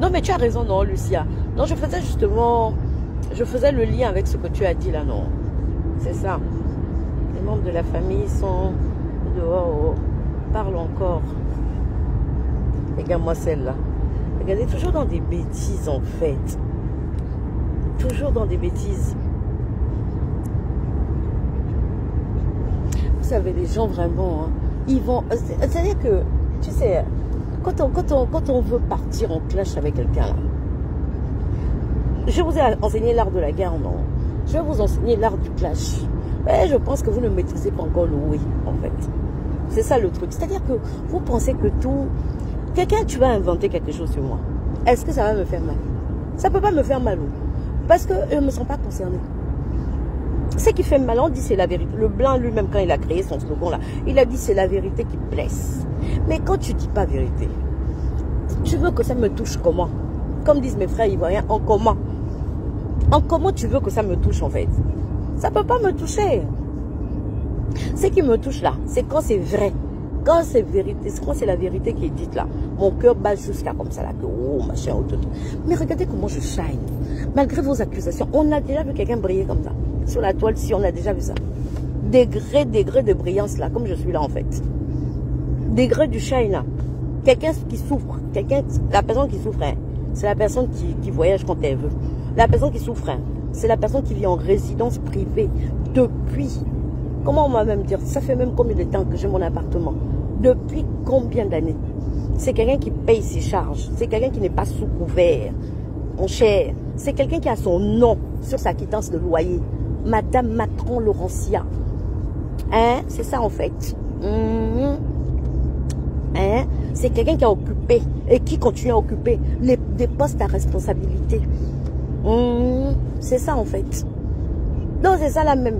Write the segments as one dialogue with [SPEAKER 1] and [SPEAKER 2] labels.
[SPEAKER 1] Non, mais tu as raison, non, Lucia. Non, je faisais justement... Je faisais le lien avec ce que tu as dit là, non. C'est ça. Les membres de la famille sont dehors. Parle encore. Regarde-moi celle-là. Regardez, toujours dans des bêtises en fait. Toujours dans des bêtises. Vous savez, les gens vraiment, hein, ils vont... C'est-à-dire que, tu sais, quand on veut partir en clash avec quelqu'un là, je vous ai enseigné l'art de la guerre, non? Je vais vous enseigner l'art du clash. Mais je pense que vous ne maîtrisez pas encore le oui, en fait. C'est ça le truc. C'est-à-dire que vous pensez que tout... Quelqu'un, tu vas inventer quelque chose sur moi. Est-ce que ça va me faire mal? Ça ne peut pas me faire mal. Parce que je ne me sens pas concernée. Ce qui fait mal, on dit c'est la vérité. Le blanc lui-même, quand il a créé son slogan là, il a dit c'est la vérité qui blesse. Mais quand tu ne dis pas vérité, tu veux que ça me touche comment? Comme disent mes frères ivoiriens, en comment? En comment tu veux que ça me touche en fait? Ça ne peut pas me toucher. Ce qui me touche là, c'est quand c'est vrai. Quand c'est vérité, quand c'est la vérité qui est dite là, mon cœur bat jusqu'à comme ça là, que oh machin, oh, tout. Mais regardez comment je shine. Malgré vos accusations, on a déjà vu quelqu'un briller comme ça. Sur la toile, si on a déjà vu ça. Degré de brillance là, comme je suis là en fait. Degré du shine là. Quelqu'un qui souffre, la personne qui souffre, hein, c'est la personne qui voyage quand elle veut. La personne qui souffre, hein, c'est la personne qui vit en résidence privée depuis... Comment on va même dire? Ça fait même combien de temps que j'ai mon appartement? Depuis combien d'années? C'est quelqu'un qui paye ses charges. C'est quelqu'un qui n'est pas sous couvert. Mon cher, c'est quelqu'un qui a son nom sur sa quittance de loyer. Madame Matron Laurentia. Hein? C'est ça en fait. Hein? C'est quelqu'un qui a occupé et qui continue à occuper des postes à responsabilité. C'est ça en fait. Non, c'est ça la même.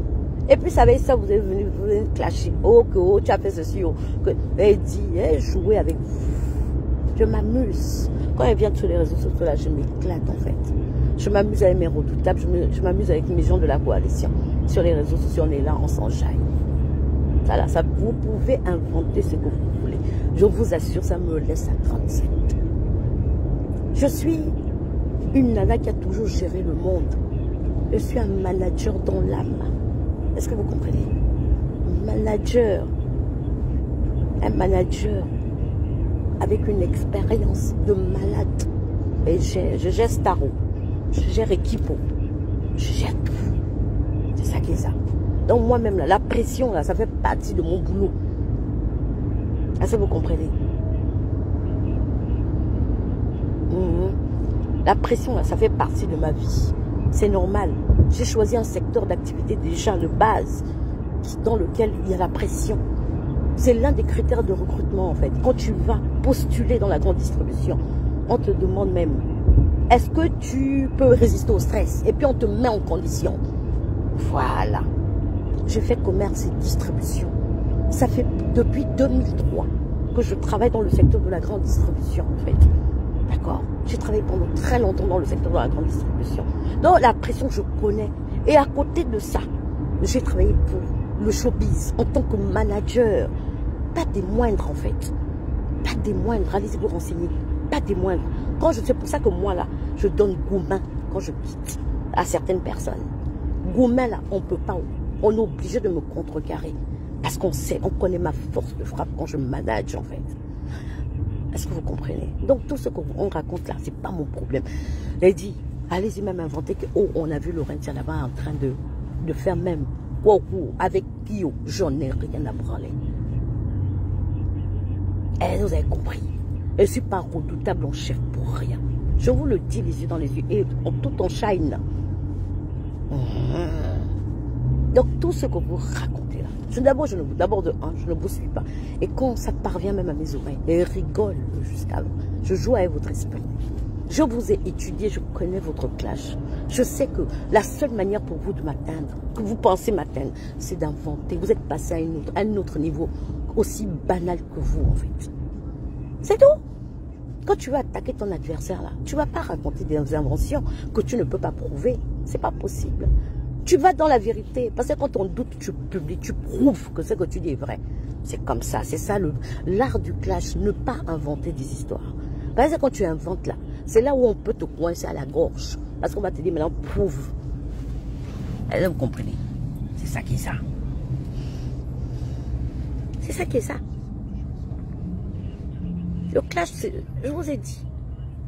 [SPEAKER 1] Et puis, ça vous est venu clasher. Oh, que oh, tu as fait ceci. Oh, que, elle dit, elle jouer avec vous. Je m'amuse. Quand elle vient sur les réseaux sociaux, là, je m'éclate en fait. Je m'amuse avec mes redoutables. Je m'amuse avec mes gens de la coalition. Sur les réseaux sociaux, on est là, on s'enjaille. Voilà, ça, vous pouvez inventer ce que vous voulez. Je vous assure, ça me laisse à 37. Je suis une nana qui a toujours géré le monde. Je suis un manager dans l'âme. Est-ce que vous comprenez? Manager. Un manager avec une expérience de malade. Et je gère Staro. Je gère Equipo. Je gère tout. C'est ça qui est ça. Donc moi-même, là, la pression, là, ça fait partie de mon boulot. Est-ce que vous comprenez? La pression, là, ça fait partie de ma vie. C'est normal. J'ai choisi un secteur d'activité déjà de base dans lequel il y a la pression. C'est l'un des critères de recrutement en fait. Quand tu vas postuler dans la grande distribution, on te demande même, est-ce que tu peux résister au stress? Et puis on te met en condition. Voilà. J'ai fait commerce et distribution. Ça fait depuis 2003 que je travaille dans le secteur de la grande distribution en fait. D'accord? J'ai travaillé pendant très longtemps dans le secteur de la grande distribution. Donc la pression, je connais. Et à côté de ça, j'ai travaillé pour le showbiz en tant que manager. Pas des moindres en fait. Pas des moindres. Allez vous renseigner. Pas des moindres. C'est pour ça que moi là, je donne gourmand quand je quitte à certaines personnes. Gourmand là, on peut pas. On est obligé de me contrecarrer. Parce qu'on sait, on connaît ma force de frappe quand je manage en fait. Est-ce que vous comprenez? Donc tout ce qu'on raconte là, c'est pas mon problème. Elle dit, allez-y même inventer que, oh, on a vu Laurentia là-bas en train de faire même, wow, avec Guillaume, j'en ai rien à branler. Et vous avez compris. Je ne suis pas redoutable en chef pour rien. Je vous le dis les yeux dans les yeux et tout en shine. Donc tout ce que vous racontez là, d'abord je ne vous suis pas. Et quand ça parvient même à mes oreilles, et rigole jusqu'à... Je joue avec votre esprit. Je vous ai étudié, je connais votre clash. Je sais que la seule manière pour vous de m'atteindre, que vous pensez m'atteindre, c'est d'inventer. Vous êtes passé à un autre niveau, aussi banal que vous en fait. C'est tout. Quand tu vas attaquer ton adversaire là, tu ne vas pas raconter des inventions que tu ne peux pas prouver. C'est pas possible. Tu vas dans la vérité. Parce que quand on doute, tu publies, tu prouves que ce que tu dis est vrai. C'est comme ça. C'est ça l'art du clash. Ne pas inventer des histoires. Parce que quand tu inventes là, c'est là où on peut te coincer à la gorge. Parce qu'on va te dire, maintenant, prouve. Est-ce que vous comprenez? C'est ça qui est ça. C'est ça qui est ça. Le clash, je vous ai dit,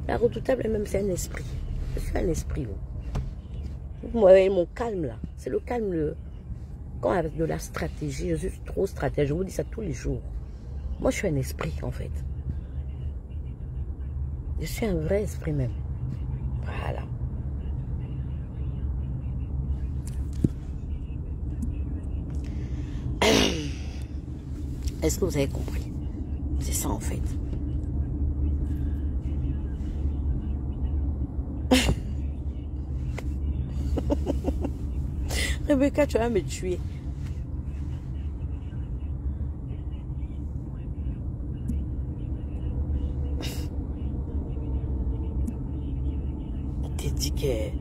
[SPEAKER 1] la redoutable même, c'est un esprit. Je suis un esprit. Vous voyez mon calme là. C'est le calme, quand avec de la stratégie, je suis trop stratège. Je vous dis ça tous les jours. Moi, je suis un esprit en fait. Je suis un vrai esprit même. Voilà. Est-ce que vous avez compris? C'est ça en fait. Rebecca, tu vas me tuer. On t'a dit que...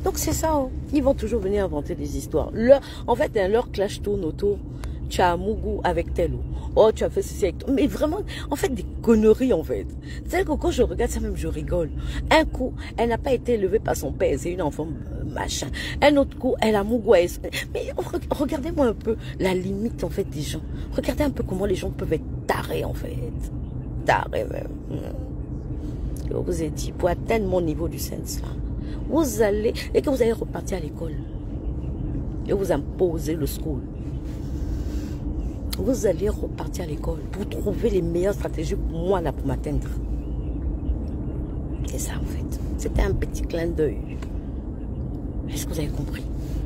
[SPEAKER 1] Donc c'est ça, hein. Ils vont toujours venir inventer des histoires. En fait, leur clash tourne autour. Tu as Mougou avec tel ou... Oh, tu as fait ceci avec toi. Mais vraiment, en fait, des conneries, en fait. C'est-à-dire que quand je regarde ça même, je rigole. Un coup, elle n'a pas été élevée par son père. C'est une enfant machin. Un autre coup, elle a Mougou. Mais regardez-moi un peu la limite, en fait, des gens. Regardez un peu comment les gens peuvent être tarés, en fait. Tarés, même. Je vous ai dit, pour atteindre mon niveau du sens, là, vous allez... Et que vous allez repartir à l'école. Et vous imposer le school. Vous allez repartir à l'école pour trouver les meilleures stratégies pour moi, là, pour m'atteindre. C'est ça, en fait. C'était un petit clin d'œil. Est-ce que vous avez compris?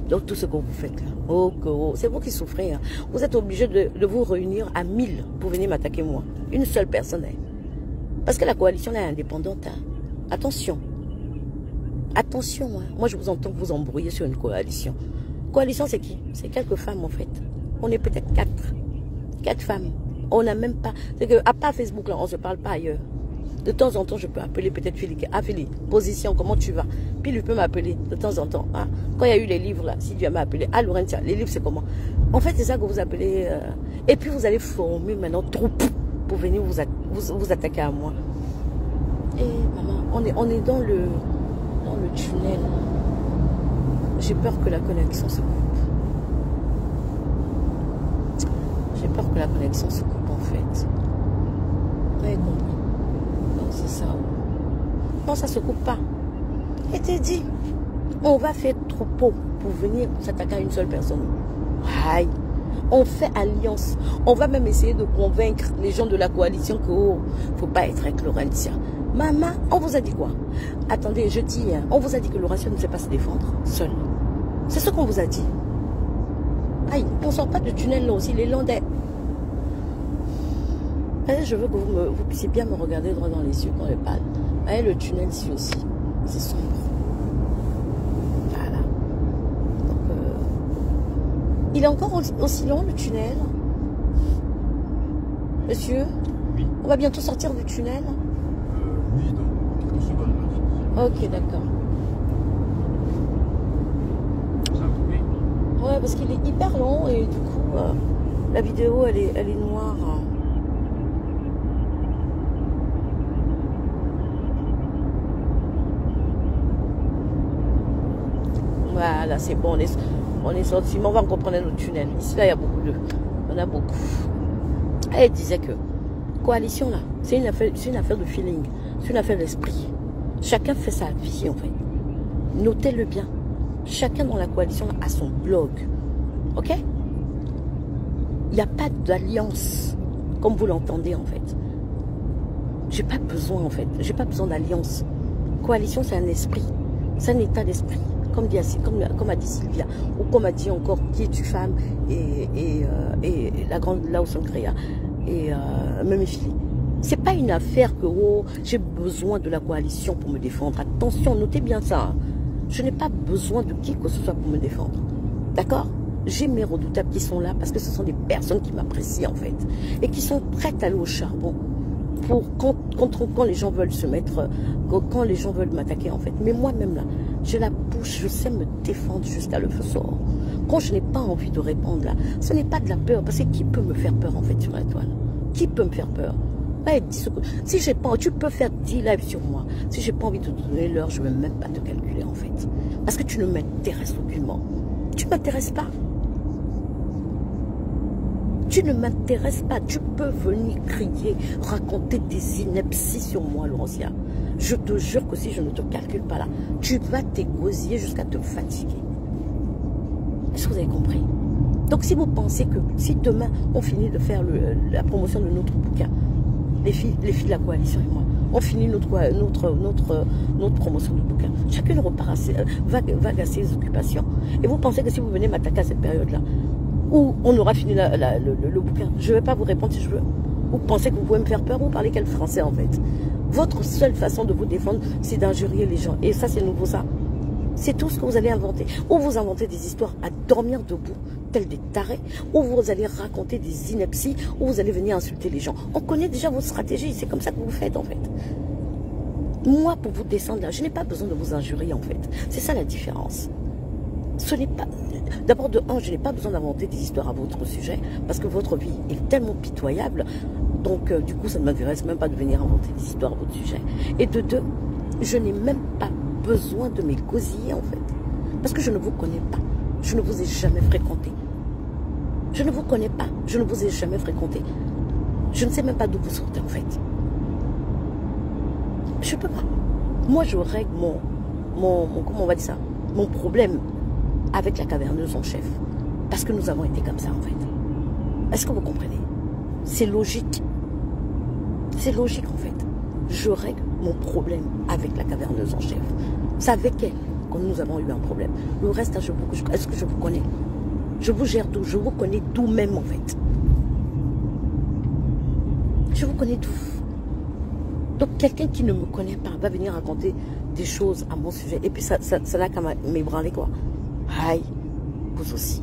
[SPEAKER 1] Donc, tout ce que vous faites, là, oh, c'est vous qui souffrez. Hein. Vous êtes obligé de vous réunir à 1000 pour venir m'attaquer, moi. Une seule personne. Hein. Parce que la coalition, là, est indépendante. Hein. Attention. Attention. Hein. Moi, je vous entends vous embrouiller sur une coalition. Coalition, c'est qui? C'est quelques femmes, en fait. On est peut-être 4. 4 femmes. On n'a même pas... C'est que, à part Facebook, là, on ne se parle pas ailleurs. De temps en temps, je peux appeler peut-être Philippe. Ah, Philippe, position, comment tu vas? Puis il peut m'appeler de temps en temps. Ah, quand il y a eu les livres, là, si Dieu m'a appelé. Ah, Laurentia, les livres, c'est comment? En fait, c'est ça que vous appelez... Et puis, vous allez former maintenant troupe pour venir vous attaquer à moi. Et maman, on est dans le tunnel. J'ai peur que la connexion se coupe. J'ai peur que la connexion se coupe en fait. Vous avez compris? Donc c'est ça. Non, ça se coupe pas. Et t'es dit, on va faire troupeau pour venir s'attaquer à une seule personne. Aïe. On fait alliance. On va même essayer de convaincre les gens de la coalition que oh, faut pas être avec Laurentia. Maman, on vous a dit quoi? Attendez, je dis, hein, on vous a dit que Laurentia ne sait pas se défendre seule. C'est ce qu'on vous a dit. Aïe, on sort pas de tunnel là aussi, les Landais. Je veux que vous puissiez bien me regarder droit dans les yeux quand je parle. Voyez le tunnel ici aussi, c'est sombre. Voilà. Donc, il est encore aussi long le tunnel. Monsieur,
[SPEAKER 2] oui.
[SPEAKER 1] On va bientôt sortir du tunnel.
[SPEAKER 2] Oui, dans quelques secondes.
[SPEAKER 1] Ok, d'accord.
[SPEAKER 2] Ça a coupé?
[SPEAKER 1] Ouais, parce qu'il est hyper long et du coup, la vidéo, elle est noire. Voilà, c'est bon, on est sorti. Mais on va encore prendre notre tunnel. Ici, là, il y a beaucoup de... On a beaucoup. Elle disait que coalition, là, c'est une affaire de feeling. C'est une affaire d'esprit. Chacun fait sa vie, en fait. Notez-le bien. Chacun dans la coalition a son blog. Ok? Il n'y a pas d'alliance, comme vous l'entendez, en fait. J'ai pas besoin, en fait. J'ai pas besoin d'alliance. Coalition, c'est un esprit. C'est un état d'esprit. Comme a dit Sylvia, ou comme a dit encore qui es-tu femme, et la grande Lawson Créa, et même Philippe. C'est pas une affaire que oh, j'ai besoin de la coalition pour me défendre. Attention, notez bien ça. Hein. Je n'ai pas besoin de qui que ce soit pour me défendre. D'accord? J'ai mes redoutables qui sont là parce que ce sont des personnes qui m'apprécient en fait. Et qui sont prêtes à aller au charbon. Pour quand les gens veulent se mettre, quand les gens veulent m'attaquer en fait. Mais moi-même là, j'ai la bouche, je sais me défendre jusqu'à le feu sort. Quand je n'ai pas envie de répondre là, ce n'est pas de la peur, parce que qui peut me faire peur en fait sur la toile? Qui peut me faire peur? Ouais, si j'ai pas, tu peux faire 10 lives sur moi. Si j'ai pas envie de te donner l'heure, je ne vais même pas te calculer en fait. Parce que tu ne m'intéresses aucunement. Tu ne m'intéresses pas. Tu ne m'intéresses pas. Tu peux venir crier, raconter des inepties sur moi, Laurentia. Je te jure que si je ne te calcule pas là, tu vas t'égosiller jusqu'à te fatiguer. Est-ce que vous avez compris? Donc si vous pensez que si demain on finit de faire la promotion de notre bouquin, les filles de la coalition et moi, on finit notre promotion de bouquin, chacune repart vague à ses occupations. Et vous pensez que si vous venez m'attaquer à cette période-là, où on aura fini le bouquin, je ne vais pas vous répondre si je veux. Vous pensez que vous pouvez me faire peur? Vous parlez quel français en fait? Votre seule façon de vous défendre, c'est d'injurier les gens. Et ça, c'est nouveau ça. C'est tout ce que vous allez inventer. Ou vous inventez des histoires à dormir debout, tels des tarés, ou vous allez raconter des inepties, ou vous allez venir insulter les gens. On connaît déjà votre stratégie, c'est comme ça que vous faites en fait. Moi, pour vous descendre là, je n'ai pas besoin de vous injurier en fait. C'est ça la différence. Ce n'est pas... D'abord, de un, je n'ai pas besoin d'inventer des histoires à votre sujet, parce que votre vie est tellement pitoyable, donc du coup, ça ne m'intéresse même pas de venir inventer des histoires à votre sujet. Et de deux, je n'ai même pas besoin de m'égosiller en fait, parce que je ne vous connais pas, je ne vous ai jamais fréquenté. Je ne vous connais pas, je ne vous ai jamais fréquenté. Je ne sais même pas d'où vous sortez en fait. Je peux pas. Moi, je règle comment on va dire ça, mon problème avec la caverneuse en chef. Parce que nous avons été comme ça en fait. Est-ce que vous comprenez? C'est logique. C'est logique en fait. Je règle mon problème avec la caverneuse en chef. C'est avec elle que nous avons eu un problème. Le reste, est-ce que je vous connais? Je vous gère d'où? Je vous connais d'où même en fait. Je vous connais d'où? Donc quelqu'un qui ne me connaît pas va venir raconter des choses à mon sujet. Et puis ça n'a qu'à m'ébranler quoi. Aïe, vous aussi.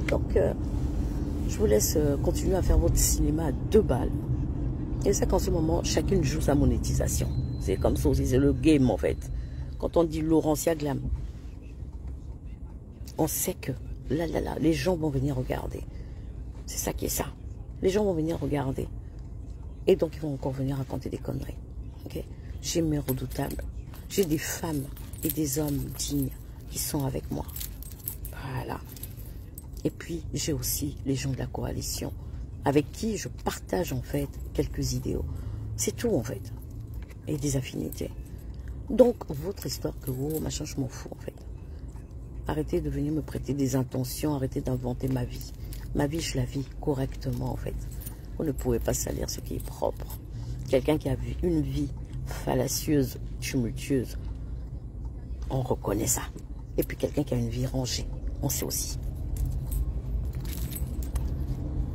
[SPEAKER 1] Donc, je vous laisse continuer à faire votre cinéma à 2 balles. Et c'est qu'en ce moment, chacune joue sa monétisation. C'est comme ça aussi, c'est le game en fait. Quand on dit Laurentia Glam, on sait que là, les gens vont venir regarder. C'est ça qui est ça. Les gens vont venir regarder. Et donc, ils vont encore venir raconter des conneries. Okay? J'ai mes redoutables. J'ai des femmes et des hommes dignes qui sont avec moi. Voilà. Et puis, j'ai aussi les gens de la coalition avec qui je partage en fait quelques idéaux. C'est tout en fait. Et des affinités. Donc, votre histoire que vous, machin, je m'en fous en fait. Arrêtez de venir me prêter des intentions, arrêtez d'inventer ma vie. Ma vie, je la vis correctement en fait. Vous ne pouvez pas salir ce qui est propre. Quelqu'un qui a vu une vie fallacieuse, tumultueuse, on reconnaît ça. Et puis quelqu'un qui a une vie rangée, on sait aussi.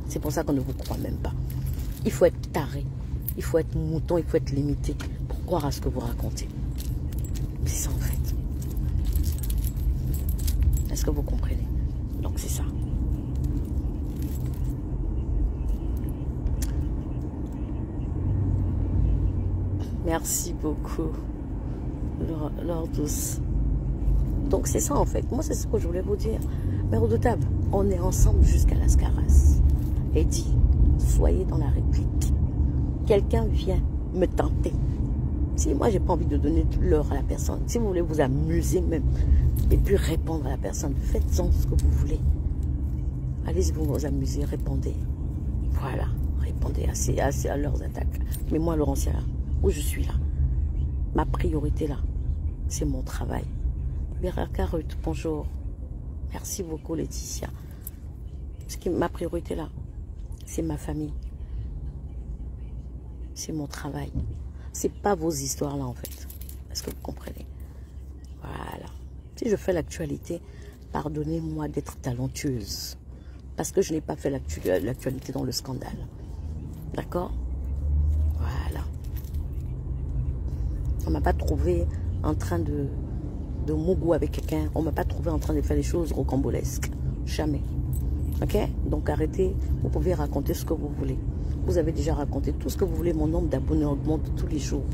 [SPEAKER 1] C'est pour ça qu'on ne vous croit même pas. Il faut être taré, il faut être mouton, il faut être limité pour croire à ce que vous racontez. C'est ça en fait. Est-ce que vous comprenez? Donc c'est ça. Merci beaucoup, Lord douce. Donc c'est ça en fait. Moi c'est ce que je voulais vous dire. Mais redoutable, on est ensemble jusqu'à la Scaras. Et dit, soyez dans la réplique. Quelqu'un vient me tenter. Si moi j'ai pas envie de donner l'heure à la personne, si vous voulez vous amuser même, et puis répondre à la personne, faites-en ce que vous voulez. Allez-y vous amuser, répondez. Voilà, répondez assez à leurs attaques. Mais moi, Laurentia, où je suis là, ma priorité là, c'est mon travail. Beraka Ruth, bonjour. Merci beaucoup Laetitia. Ma priorité là, c'est ma famille. C'est mon travail. C'est pas vos histoires là en fait. Est-ce que vous comprenez? Voilà. Si je fais l'actualité, pardonnez-moi d'être talentueuse. Parce que je n'ai pas fait l'actualité dans le scandale. D'accord? Voilà. On ne m'a pas trouvé en train de mougou avec quelqu'un. On ne m'a pas trouvé en train de faire des choses rocambolesques. Jamais. Ok? Donc arrêtez. Vous pouvez raconter ce que vous voulez. Vous avez déjà raconté tout ce que vous voulez. Mon nombre d'abonnés augmente tous les jours.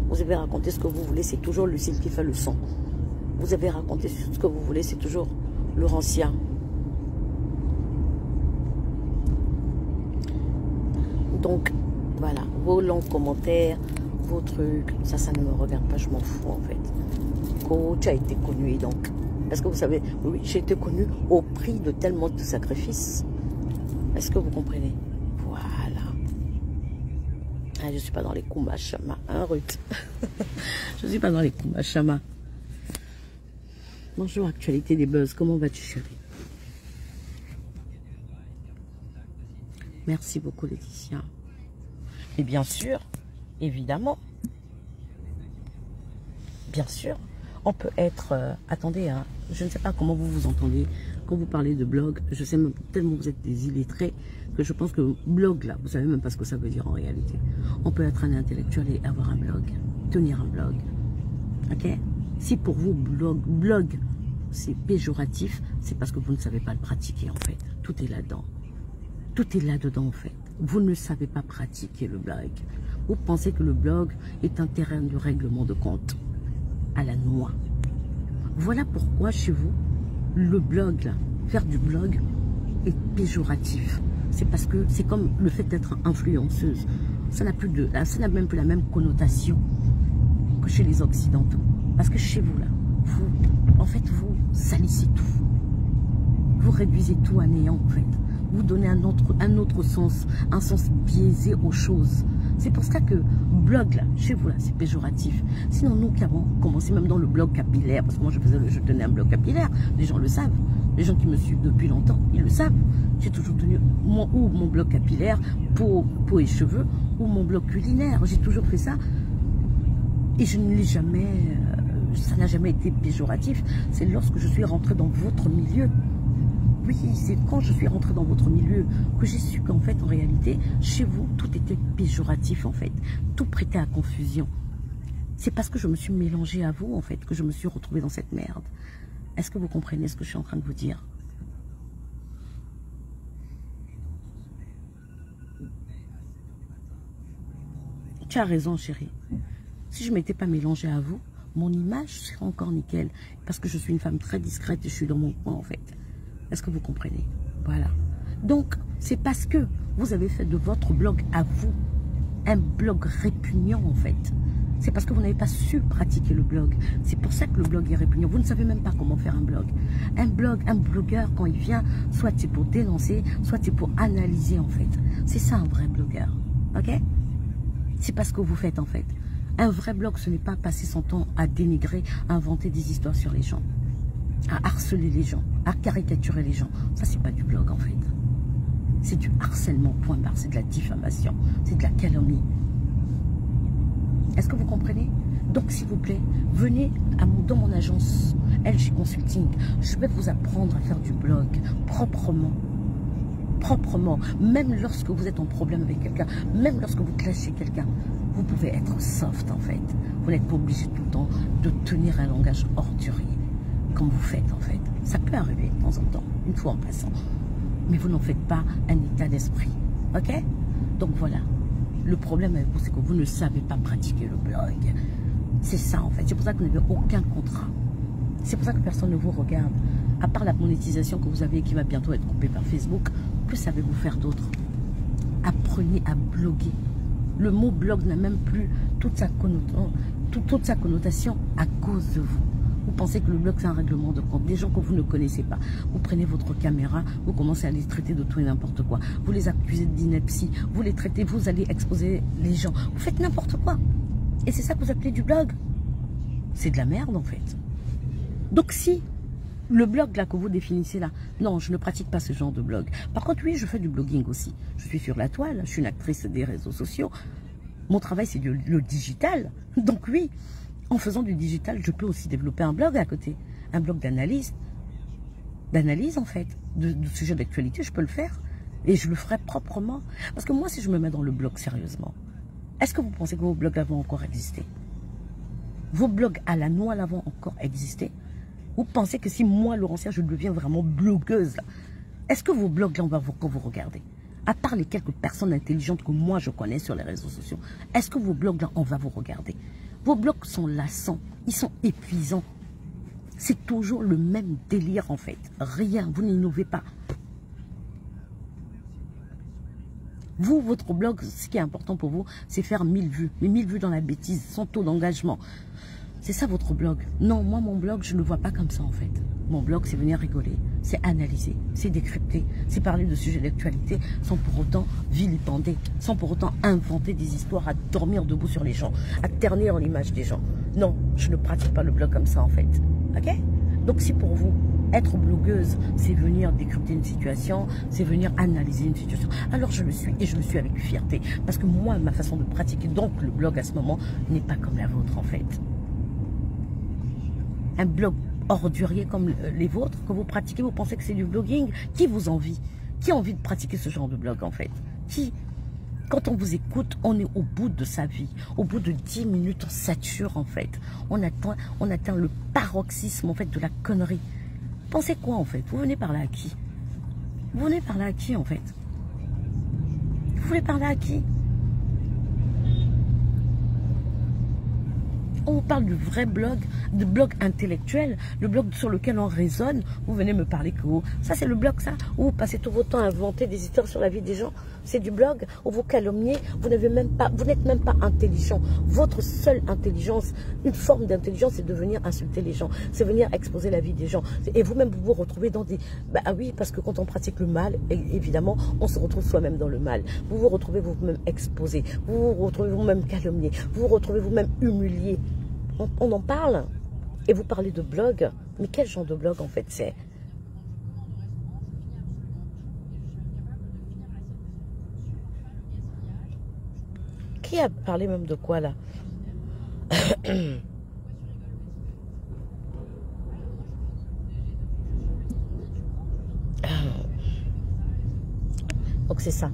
[SPEAKER 1] Vous avez raconté ce que vous voulez. C'est toujours Lucille qui fait le son. Vous avez raconté ce que vous voulez. C'est toujours Laurentia. Donc, voilà, vos longs commentaires, vos trucs, ça ne me regarde pas, je m'en fous en fait. Coach a été connu donc. Est-ce que vous savez, oui, j'ai été connu au prix de tellement de sacrifices. Est-ce que vous comprenez? Voilà. Ah, je ne suis pas dans les Kumashama, hein, Ruth? Je ne suis pas dans les Kumashama. Bonjour, actualité des buzz. Comment vas-tu, chérie? Merci beaucoup, Laetitia. Et bien sûr, évidemment, bien sûr, on peut être... attendez, hein, je ne sais pas comment vous vous entendez quand vous parlez de blog. Je sais même tellement vous êtes des illettrés que je pense que blog, là, vous savez même pas ce que ça veut dire en réalité. On peut être un intellectuel et avoir un blog, tenir un blog. Ok? Si pour vous, blog, c'est péjoratif, c'est parce que vous ne savez pas le pratiquer en fait. Tout est là-dedans. Tout est là-dedans en fait. Vous ne savez pas pratiquer le blog. Vous pensez que le blog est un terrain de règlement de compte à la noix. Voilà pourquoi chez vous, le blog, là, faire du blog est péjoratif. C'est parce que c'est comme le fait d'être influenceuse. Ça n'a même plus la même connotation que chez les Occidentaux. Parce que chez vous, là, en fait, vous salissez tout. Vous réduisez tout à néant, en fait. Vous donnez un autre sens, un sens biaisé aux choses. C'est pour ça que blog, là, chez vous, là, c'est péjoratif. Sinon, nous qui avons commencé même dans le blog capillaire, parce que moi, je tenais un blog capillaire, les gens le savent. Les gens qui me suivent depuis longtemps, ils le savent. J'ai toujours tenu mon blog capillaire, peau et cheveux, ou mon blog culinaire. J'ai toujours fait ça. Et je ne l'ai jamais... ça n'a jamais été péjoratif. C'est lorsque je suis rentrée dans votre milieu. Oui, c'est quand je suis rentrée dans votre milieu que j'ai su qu'en fait, en réalité, chez vous, tout était péjoratif, en fait. Tout prêtait à confusion. C'est parce que je me suis mélangée à vous, en fait, que je me suis retrouvée dans cette merde. Est-ce que vous comprenez ce que je suis en train de vous dire? Tu as raison, chérie. Si je ne m'étais pas mélangée à vous, mon image serait encore nickel. Parce que je suis une femme très discrète et je suis dans mon coin, en fait. Est-ce que vous comprenez? Voilà. Donc, c'est parce que vous avez fait de votre blog à vous un blog répugnant, en fait. C'est parce que vous n'avez pas su pratiquer le blog. C'est pour ça que le blog est répugnant. Vous ne savez même pas comment faire un blog. Un blogueur, quand il vient, soit c'est pour dénoncer, soit c'est pour analyser, en fait. C'est ça, un vrai blogueur. Ok? C'est pas ce que vous faites, en fait. Un vrai blog, ce n'est pas passer son temps à dénigrer, à inventer des histoires sur les gens, à harceler les gens, à caricaturer les gens. Ça, c'est pas du blog, en fait. C'est du harcèlement, point barre. C'est de la diffamation. C'est de la calomnie. Est-ce que vous comprenez? Donc, s'il vous plaît, venez dans mon agence LG Consulting. Je vais vous apprendre à faire du blog proprement. Proprement. Même lorsque vous êtes en problème avec quelqu'un, même lorsque vous clashez quelqu'un, vous pouvez être soft, en fait. Vous n'êtes pas obligé tout le temps de tenir un langage ordurier, comme vous faites, en fait. Ça peut arriver de temps en temps, une fois en passant. Mais vous n'en faites pas un état d'esprit. Ok? Donc, voilà. Le problème avec vous, c'est que vous ne savez pas pratiquer le blog. C'est ça, en fait. C'est pour ça que vous n'avez aucun contrat. C'est pour ça que personne ne vous regarde. À part la monétisation que vous avez et qui va bientôt être coupée par Facebook, que savez-vous faire d'autre? Apprenez à bloguer. Le mot blog n'a même plus toute sa connotation à cause de vous. Vous pensez que le blog, c'est un règlement de compte. Des gens que vous ne connaissez pas. Vous prenez votre caméra, vous commencez à les traiter de tout et n'importe quoi. Vous les accusez d'ineptie, vous les traitez, vous allez exposer les gens. Vous faites n'importe quoi. Et c'est ça que vous appelez du blog. C'est de la merde, en fait. Donc si le blog là que vous définissez là, non, je ne pratique pas ce genre de blog. Par contre, oui, je fais du blogging aussi. Je suis sur la toile, je suis une actrice des réseaux sociaux. Mon travail, c'est le digital. Donc oui, en faisant du digital, je peux aussi développer un blog à côté. Un blog d'analyse. D'analyse, en fait. De sujets d'actualité, je peux le faire. Et je le ferai proprement. Parce que moi, si je me mets dans le blog sérieusement, est-ce que vous pensez que vos blogs là vont encore exister? Vos blogs à la noix là vont encore exister? Vous pensez que si moi, Laurentia, je deviens vraiment blogueuse, est-ce que vos blogs là, on va encore vous regarder? À part les quelques personnes intelligentes que moi, je connais sur les réseaux sociaux, est-ce que vos blogs là, on va vous regarder? Vos blogs sont lassants, ils sont épuisants. C'est toujours le même délire en fait. Rien, vous n'innovez pas. Vous, votre blog, ce qui est important pour vous, c'est faire 1000 vues. Mais 1000 vues dans la bêtise, sans taux d'engagement. C'est ça votre blog. Non, moi, mon blog, je ne le vois pas comme ça, en fait. Mon blog, c'est venir rigoler, c'est analyser, c'est décrypter, c'est parler de sujets d'actualité sans pour autant vilipender, sans pour autant inventer des histoires à dormir debout sur les gens, à ternir l'image des gens. Non, je ne pratique pas le blog comme ça, en fait. Ok? Donc, si pour vous, être blogueuse, c'est venir décrypter une situation, c'est venir analyser une situation. Alors je le suis, et je le suis avec fierté. Parce que moi, ma façon de pratiquer donc le blog à ce moment n'est pas comme la vôtre en fait. Un blog ordurier comme les vôtres, que vous pratiquez, vous pensez que c'est du blogging? Qui vous envie? Qui a envie de pratiquer ce genre de blog en fait? Qui? Quand on vous écoute, on est au bout de sa vie. Au bout de 10 minutes, on sature en fait. On atteint le paroxysme en fait de la connerie. Pensez quoi en fait? Vous venez parler à qui? Vous venez parler à qui en fait? Vous voulez parler à qui? On vous parle du vrai blog, du blog intellectuel, le blog sur lequel on raisonne. Vous venez me parler que ça c'est le blog ça, où vous passez tout votre temps à inventer des histoires sur la vie des gens. C'est du blog où vous calomniez, vous n'êtes même pas intelligent. Votre seule intelligence, une forme d'intelligence, c'est de venir insulter les gens, c'est venir exposer la vie des gens. Et vous-même vous vous retrouvez dans des... ah oui, parce que quand on pratique le mal, évidemment, on se retrouve soi-même dans le mal. Vous vous retrouvez vous-même exposé, vous vous retrouvez vous-même calomnié, vous vous retrouvez vous-même humilié. On en parle. Et vous parlez de blog. Mais quel genre de blog en fait c'est? Qui a parlé même de quoi là? Donc c'est ça.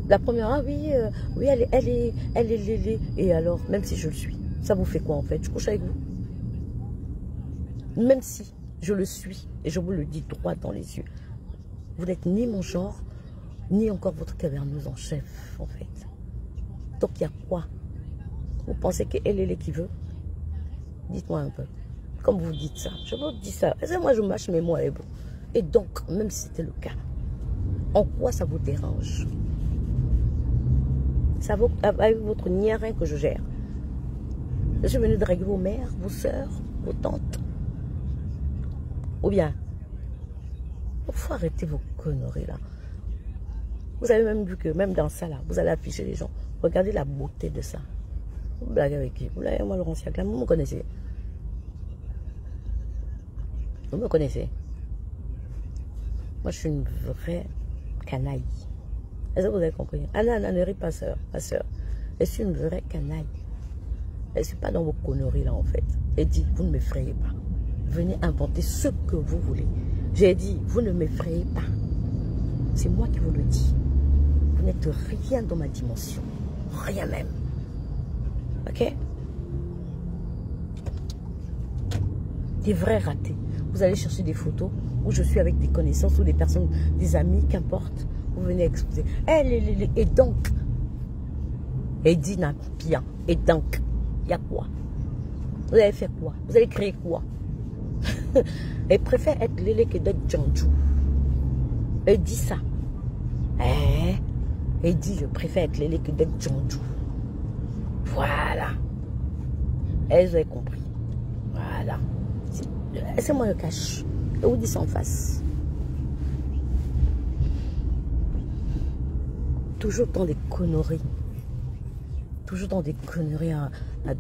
[SPEAKER 1] La première, ah oui, oui, elle est. Et alors, même si je le suis, ça vous fait quoi en fait? Je couche avec vous. Même si je le suis, et je vous le dis droit dans les yeux, vous n'êtes ni mon genre, ni encore votre caverneuse en chef, en fait. Donc il y a quoi? Vous pensez qu'elle est qui veut? Dites-moi un peu. Comme vous dites ça, je vous dis ça. Et moi je mâche mes mots et bon. Et donc, même si c'était le cas, en quoi ça vous dérange? Ça vaut avec votre niarin que je gère. Je suis venue draguer vos mères, vos soeurs, vos tantes. Ou bien, il faut arrêter vos conneries là. Vous avez même vu que, même dans ça là, vous allez afficher les gens. Regardez la beauté de ça. Vous blaguez avec qui? Vous l'avez, moi, Laurent Siakam, vous me connaissez. Vous me connaissez. Moi, je suis une vraie canaille. Est-ce que vous avez compris? Anna, ne ris pas, soeur, ma soeur. Je suis une vraie canaille. Je ne suis pas dans vos conneries là, en fait. Et dit, vous ne m'effrayez pas. Venez inventer ce que vous voulez. J'ai dit, vous ne m'effrayez pas. C'est moi qui vous le dis. Vous n'êtes rien dans ma dimension. Rien même. Ok? Des vrais ratés. Vous allez chercher des photos où je suis avec des connaissances ou des personnes, des amis, qu'importe. Vous venez exposer. Et donc, et dit n'a bien. Et donc, il y a quoi? Vous avez fait quoi? Vous avez créé quoi? Elle préfère être Lélé que d'être Djandjou. Elle dit ça. Elle dit, je préfère être Lélé que d'être Djandjou. Voilà. Elle, vous avez compris. Voilà. Laissez-moi le cache. Je vous dis ça en face. Toujours dans des conneries. Toujours dans des conneries à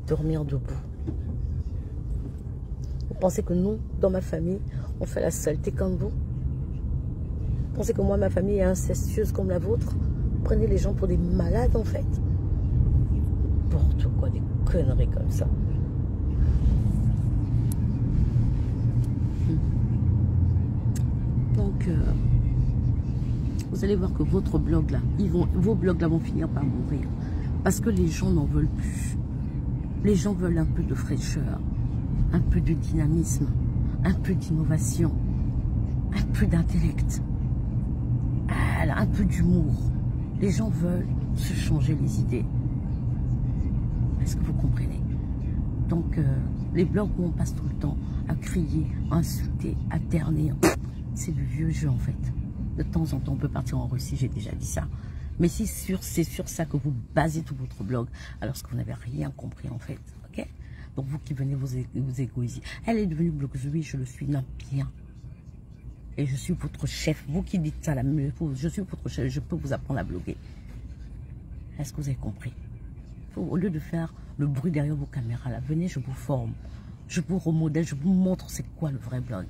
[SPEAKER 1] dormir debout. Vous pensez que nous, dans ma famille, on fait la saleté comme vous? Vous pensez que moi, ma famille est incestueuse comme la vôtre? Vous prenez les gens pour des malades, en fait. N'importe quoi, des conneries comme ça. Donc, vous allez voir que votre blog là, vos blogs là vont finir par mourir. Parce que les gens n'en veulent plus. Les gens veulent un peu de fraîcheur, un peu de dynamisme, un peu d'innovation, un peu d'intellect, un peu d'humour. Les gens veulent se changer les idées. Est-ce que vous comprenez? Donc, les blogs où on passe tout le temps à crier, à insulter, à ternir, c'est le vieux jeu en fait. De temps en temps, on peut partir en Russie, j'ai déjà dit ça. Mais si c'est sur ça que vous basez tout votre blog, alors que vous n'avez rien compris en fait. Ok? Donc vous qui venez vous égoïser. Elle est devenue blogueuse, oui, je le suis, non, bien. Et je suis votre chef. Vous qui dites ça, je suis votre chef, je peux vous apprendre à bloguer. Est-ce que vous avez compris? Au lieu de faire le bruit derrière vos caméras, là, venez, je vous forme. Je vous remodèle, je vous montre c'est quoi le vrai blog.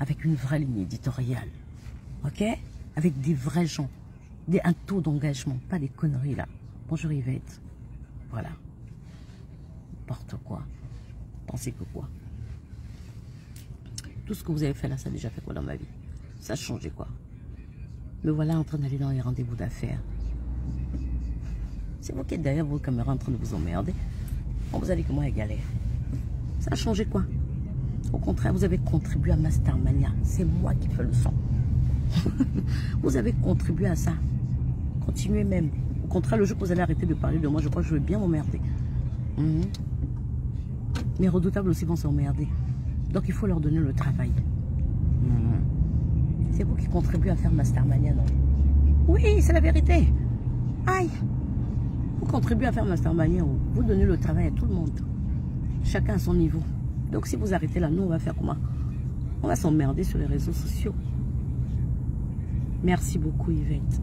[SPEAKER 1] Avec une vraie ligne éditoriale. Ok? Avec des vrais gens. Un taux d'engagement, pas des conneries là. Bonjour Yvette. Voilà. N'importe quoi. Pensez que quoi? Tout ce que vous avez fait là, ça a déjà fait quoi dans ma vie? Ça a changé quoi? Me voilà en train d'aller dans les rendez-vous d'affaires. C'est vous qui êtes derrière vos caméras en train de vous emmerder. Bon, vous allez que moi égaler. Ça a changé quoi? Au contraire, vous avez contribué à Mastermania. C'est moi qui fais le son. Vous avez contribué à ça. Continuez même. Au contraire, le jour que vous allez arrêter de parler de moi, je crois que je vais bien m'emmerder. Mes redoutables aussi vont s'emmerder. Donc il faut leur donner le travail. C'est vous qui contribuez à faire Mastermania, non? Oui, c'est la vérité. Aïe. Vous contribuez à faire Mastermania, vous donnez le travail à tout le monde. Chacun à son niveau. Donc si vous arrêtez là, nous on va faire comment? On va s'emmerder sur les réseaux sociaux. Merci beaucoup Yvette.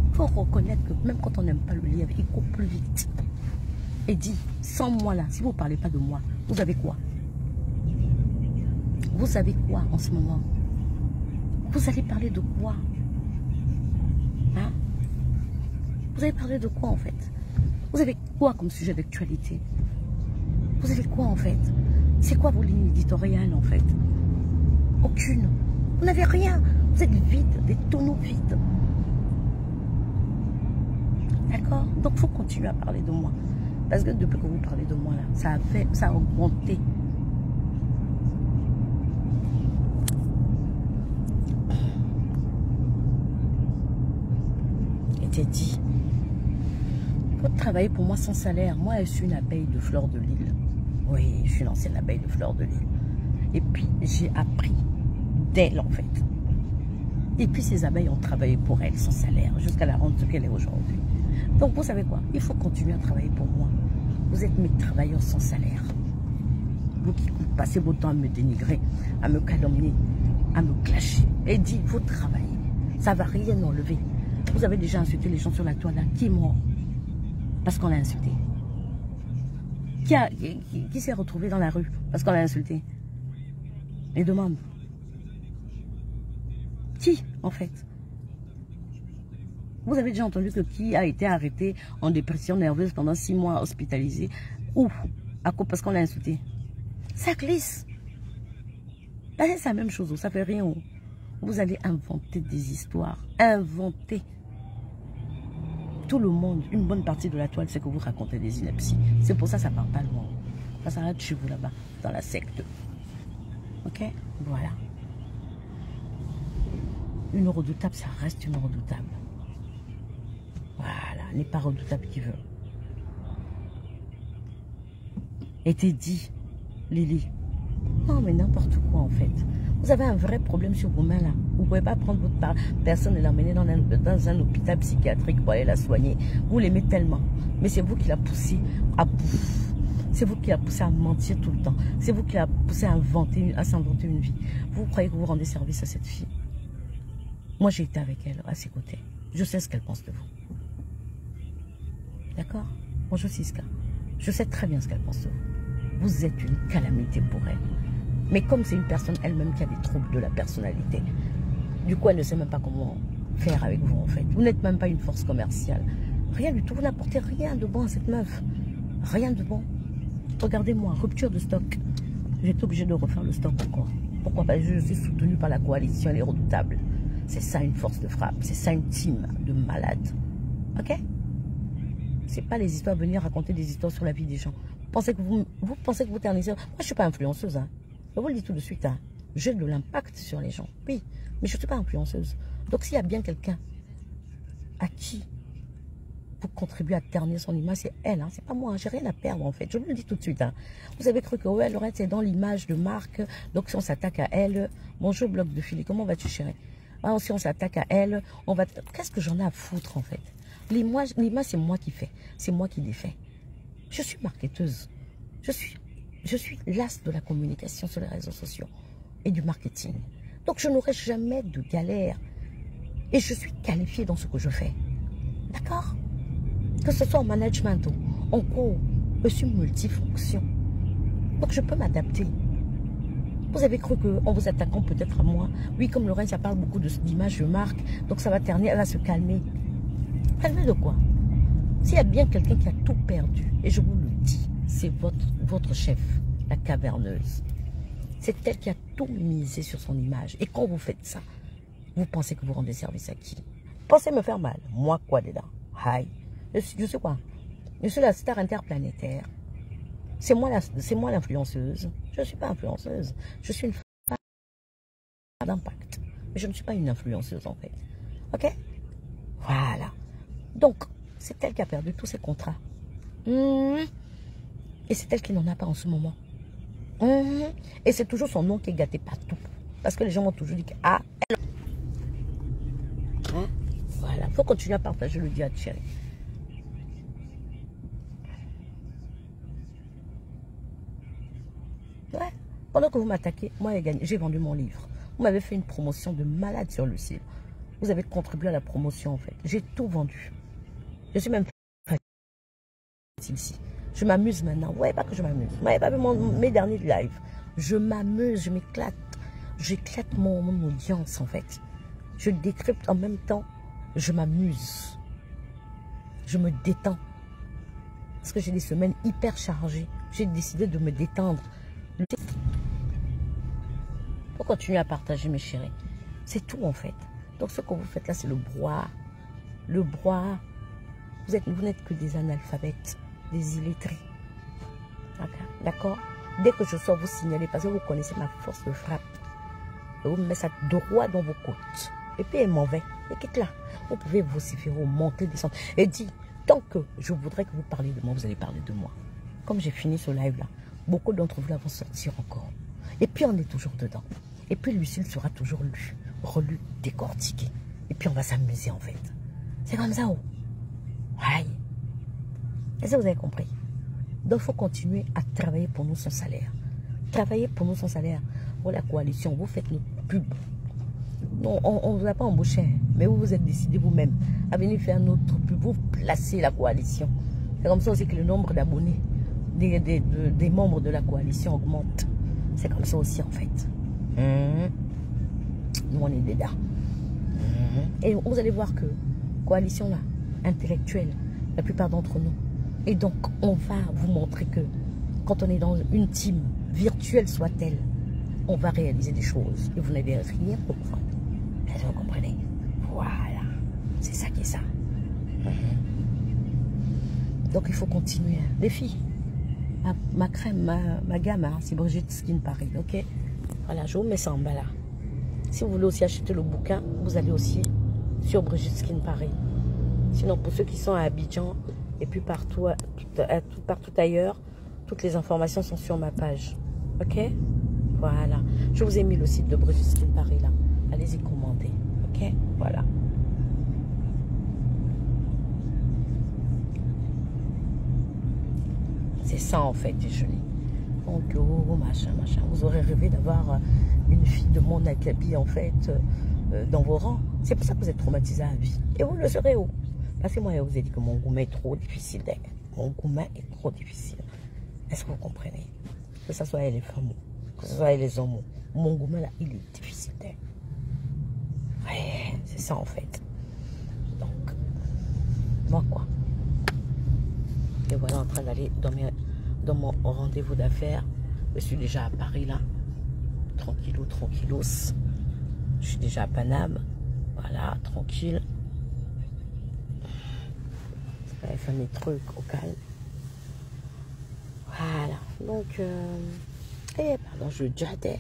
[SPEAKER 1] Il faut reconnaître que même quand on n'aime pas le livre, il court plus vite. Et dit, sans moi là, si vous ne parlez pas de moi, vous avez quoi? Vous savez quoi en ce moment? Vous allez parler de quoi? Hein? Vous allez parler de quoi en fait? Vous avez quoi comme sujet d'actualité? Vous avez quoi en fait? C'est quoi vos lignes éditoriales en fait? Aucune. Vous n'avez rien. Vous êtes vide, des tonneaux vides. D'accord? Donc il faut continuer à parler de moi. Parce que depuis que vous parlez de moi là, ça a augmenté. Et dit, il faut travailler pour moi sans salaire. Moi, je suis une abeille de Fleur de Lille. Oui, je suis une ancienne abeille de Fleur de Lille. Et puis, j'ai appris d'elle, en fait. Et puis, ces abeilles ont travaillé pour elle sans salaire, jusqu'à la rente qu'elle est aujourd'hui. Donc, vous savez quoi? Il faut continuer à travailler pour moi. Vous êtes mes travailleurs sans salaire. Vous qui passez votre temps à me dénigrer, à me calomnier, à me clasher. Et dit, il faut travailler. Ça ne va rien enlever. Vous avez déjà insulté les gens sur la toile là. Qui est mort? Parce qu'on l'a insulté. Qui s'est retrouvé dans la rue parce qu'on l'a insulté? Les demande. Qui, en fait? Vous avez déjà entendu que qui a été arrêté en dépression nerveuse pendant 6 mois hospitalisé? Ou à quoi? Parce qu'on l'a insulté. Ça glisse. Là, c'est la même chose. Ça fait rien. Vous allez inventer des histoires. Inventer. Tout le monde, une bonne partie de la toile, c'est que vous racontez des inepties. C'est pour ça que ça ne part pas loin. Ça s'arrête chez vous là-bas, dans la secte. Ok? Voilà. Une redoutable, ça reste une redoutable. Voilà, n'est pas redoutable qui veut. Et t'es dit, Lily. Non, mais n'importe quoi en fait. Vous avez un vrai problème sur vos mains là. Vous ne pouvez pas prendre votre personne et l'emmener dans un hôpital psychiatrique pour aller la soigner. Vous l'aimez tellement. Mais c'est vous qui l'a poussé à bouffer. C'est vous qui l'a poussé à mentir tout le temps. C'est vous qui l'a poussé à s'inventer une vie. Vous croyez que vous rendez service à cette fille? Moi, j'ai été avec elle, à ses côtés. Je sais ce qu'elle pense de vous. D'accord? Bonjour Siska. Je sais très bien ce qu'elle pense de vous. Vous êtes une calamité pour elle. Mais comme c'est une personne elle-même qui a des troubles de la personnalité, du coup, elle ne sait même pas comment faire avec vous, en fait. Vous n'êtes même pas une force commerciale. Rien du tout. Vous n'apportez rien de bon à cette meuf. Rien de bon. Regardez-moi, rupture de stock. J'étais obligée de refaire le stock encore. Pourquoi? Parce que je suis soutenue par la coalition Les Redoutables. C'est ça une force de frappe. C'est ça une team de malades. Ok? C'est pas les histoires, venir raconter des histoires sur la vie des gens. Vous pensez que vous ternissez? Moi, je ne suis pas influenceuse. Hein. Je vous le dis tout de suite. Hein. J'ai de l'impact sur les gens. Oui, mais je ne suis pas influenceuse. Donc, s'il y a bien quelqu'un à qui vous contribuez à ternir son image, c'est elle. Hein. C'est pas moi. Hein. J'ai rien à perdre, en fait. Je vous le dis tout de suite. Hein. Vous avez cru que ouais, Laurette, c'est dans l'image de marque. Donc, si on s'attaque à elle, bonjour, bloc de filet. Comment vas-tu, chérie? Ah, si on s'attaque à elle, on va... Qu'est-ce que j'en ai à foutre, en fait? L'image, c'est moi qui fais. C'est moi qui les fais. Je suis marketeuse. Je suis l'as de la communication sur les réseaux sociaux et du marketing. Donc, je n'aurai jamais de galère. Et je suis qualifiée dans ce que je fais. D'accord? Que ce soit en management ou en cours, je suis multifonction. Donc, je peux m'adapter. Vous avez cru qu'en vous attaquant peut-être à moi, oui, comme Laurence, ça parle beaucoup d'image, je marque, donc ça va ternir, elle va se calmer. Calmer de quoi? S'il y a bien quelqu'un qui a tout perdu, et je vous le dis, c'est votre chef, la caverneuse. C'est elle qui a tout misé sur son image. Et quand vous faites ça, vous pensez que vous rendez service à qui? Pensez me faire mal. Moi, quoi dedans? Aïe. Je suis quoi? Je suis la star interplanétaire. C'est moi l'influenceuse. Je ne suis pas influenceuse. Je suis une femme d'impact. Mais je ne suis pas une influenceuse en fait. Ok? Voilà. Donc, c'est elle qui a perdu tous ses contrats. Et c'est elle qui n'en a pas en ce moment. Et c'est toujours son nom qui est gâté partout. Parce que les gens m'ont toujours dit que ah, elle... Hein? Voilà. Il faut continuer à partager le dia chérie. Ouais. Pendant que vous m'attaquez, moi j'ai vendu mon livre. Vous m'avez fait une promotion de malade sur le site. Vous avez contribué à la promotion en fait. J'ai tout vendu. Je suis même ici. Je m'amuse maintenant. Ouais, pas que je m'amuse. Vous m'avez pas vu mes derniers lives. Je m'amuse, je m'éclate. J'éclate mon audience en fait. Je décrypte en même temps. Je m'amuse. Je me détends. Parce que j'ai des semaines hyper chargées. J'ai décidé de me détendre. Pour continuer à partager mes chéris. C'est tout en fait. Donc ce que vous faites là, c'est le brouhaha. Le brouhaha. Vous n'êtes que des analphabètes, des illettrés. D'accord? Dès que je sors, vous signalez parce que vous connaissez ma force de frappe. Et vous me mettez ça droit dans vos côtes. Et puis elle m'en va. Et quitte là. Vous pouvez vociférer, monter, descendre. Et dit, tant que je voudrais que vous parliez de moi, vous allez parler de moi. Comme j'ai fini ce live là, beaucoup d'entre vous là vont sortir encore. Et puis on est toujours dedans. Et puis Lucille sera toujours lu, relu, décortiqué. Et puis on va s'amuser en fait. C'est comme ça, oh. Aïe. Est-ce que vous avez compris? Donc il faut continuer à travailler pour nous sans salaire. Travailler pour nous sans salaire. Pour la coalition, vous faites notre pub. Non, on ne vous a pas embauché, mais vous vous êtes décidé vous-même à venir faire notre pub. Vous placez la coalition. C'est comme ça aussi que le nombre d'abonnés des membres de la coalition augmente. C'est comme ça aussi en fait. Nous on est dedans. Et vous allez voir que coalition là, intellectuelle, la plupart d'entre nous. Et donc on va vous montrer que quand on est dans une team, virtuelle soit-elle, on va réaliser des choses. Et vous n'avez rien comprendre. Est-ce que vous comprenez? Voilà. C'est ça qui est ça. Donc il faut continuer. Les filles, ma crème, ma gamme, hein, c'est Brigitte Skin Paris, ok? Voilà, je vous mets ça en bas là. Si vous voulez aussi acheter le bouquin, vous allez aussi sur Brigitte Skin Paris. Sinon, pour ceux qui sont à Abidjan et puis partout ailleurs, toutes les informations sont sur ma page. Ok? Voilà. Je vous ai mis le site de Brigitte Skin Paris là. Allez-y commander. Ok? Voilà. C'est ça en fait, déjeuner. Donc, oh, machin. Vous aurez rêvé d'avoir une fille de mon acabit en fait dans vos rangs. C'est pour ça que vous êtes traumatisé à vie. Et vous le serez où? Parce que moi, je vous ai dit que mon gourmet est trop difficile. Mon gourmet est trop difficile. Est-ce que vous comprenez? Que ce soit les femmes, que ce soit les hommes. Mon gourmet là, il est difficile. Ouais, c'est ça en fait. Donc, moi quoi? Et voilà en train d'aller dans mon rendez-vous d'affaires. Je suis déjà à Paris là. Tranquillos. Je suis déjà à Paname. Voilà, tranquille. Je vais faire mes trucs au calme. Voilà. Donc, pardon, je jadais.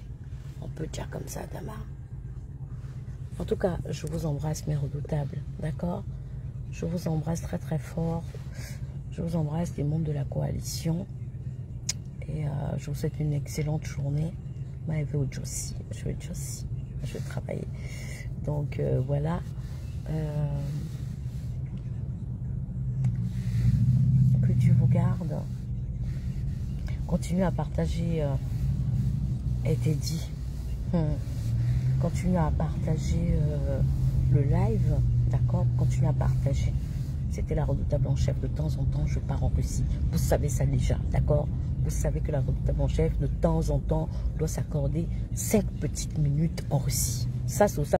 [SPEAKER 1] On peut dire comme ça, Dama. En tout cas, je vous embrasse, mes redoutables. D'accord? Je vous embrasse très très fort. Je vous embrasse, les membres de la coalition. Et je vous souhaite une excellente journée. Je vais travailler Donc, voilà. Que Dieu vous garde. Continuez à partager était dit. Continuez à partager le live, d'accord? Continuez à partager. C'était la redoutable en chef. De temps en temps, je pars en Russie. Vous savez ça déjà, d'accord? Vous savez que la redoutable en chef, de temps en temps, doit s'accorder 5 petites minutes en Russie. Ça, c'est